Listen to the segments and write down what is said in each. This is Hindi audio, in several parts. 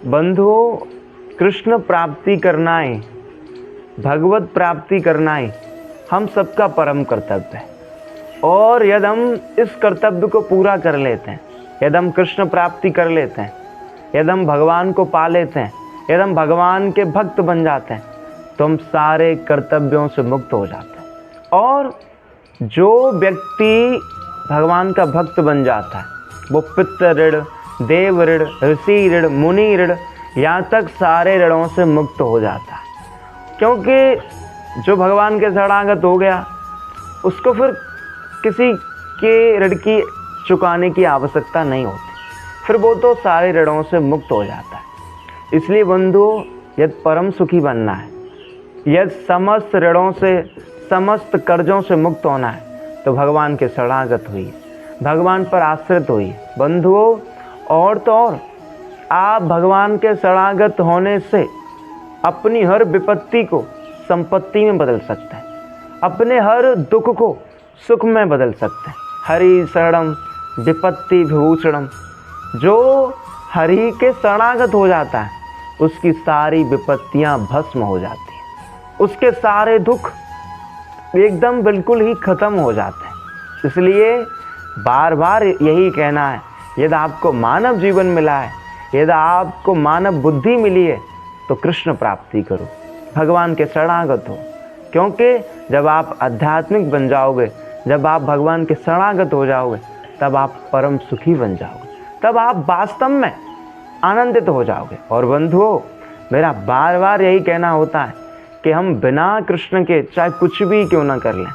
बंधुओं, कृष्ण प्राप्ति करना है, भगवत प्राप्ति करना है हम सबका परम कर्तव्य है। और यदि हम इस कर्तव्य को पूरा कर लेते हैं, यदि हम कृष्ण प्राप्ति कर लेते हैं, यदि हम भगवान को पा लेते हैं, यदि हम भगवान के भक्त बन जाते हैं, तो हम सारे कर्तव्यों से मुक्त हो जाते हैं। और जो व्यक्ति भगवान का भक्त बन जाता है वो पितृ ऋण, देव ऋण, ऋषि ऋण, मुनि ऋण, यहाँ तक सारे ऋणों से मुक्त हो जाता है। क्योंकि जो भगवान के शरणागत हो गया उसको फिर किसी के ऋण की चुकाने की आवश्यकता नहीं होती, फिर वो तो सारे ऋणों से मुक्त हो जाता है। इसलिए बंधुओं, यदि परम सुखी बनना है, यदि समस्त ऋणों से, समस्त कर्जों से मुक्त होना है, तो भगवान के शरणागत हुई, भगवान पर आश्रित हुई। बंधुओं, और तो और आप भगवान के शरणागत होने से अपनी हर विपत्ति को संपत्ति में बदल सकते हैं, अपने हर दुख को सुख में बदल सकते हैं। हरि शरणम विपत्ति विभूषणम, जो हरि के शरणागत हो जाता है उसकी सारी विपत्तियां भस्म हो जाती हैं, उसके सारे दुख एकदम बिल्कुल ही खत्म हो जाते हैं। इसलिए बार बार यही कहना है, यदि आपको मानव जीवन मिला है, यदि आपको मानव बुद्धि मिली है, तो कृष्ण प्राप्ति करो, भगवान के शरणागत हो। क्योंकि जब आप आध्यात्मिक बन जाओगे, जब आप भगवान के शरणागत हो जाओगे, तब आप परम सुखी बन जाओगे, तब आप वास्तव में आनंदित हो जाओगे। और बंधुओं, मेरा बार बार यही कहना होता है कि हम बिना कृष्ण के चाहे कुछ भी क्यों ना कर लें,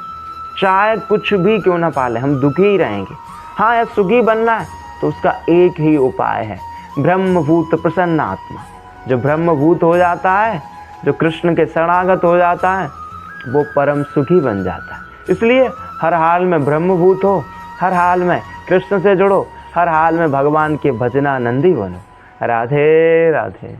चाहे कुछ भी क्यों ना पालें, हम दुखी ही रहेंगे। हाँ, यह सुखी बनना है तो उसका एक ही उपाय है, ब्रह्मभूत प्रसन्न आत्मा। जो ब्रह्मभूत हो जाता है, जो कृष्ण के शरणागत हो जाता है, वो परम सुखी बन जाता है। इसलिए हर हाल में ब्रह्मभूत हो, हर हाल में कृष्ण से जुड़ो, हर हाल में भगवान के भजनानंदी बनो। राधे राधे।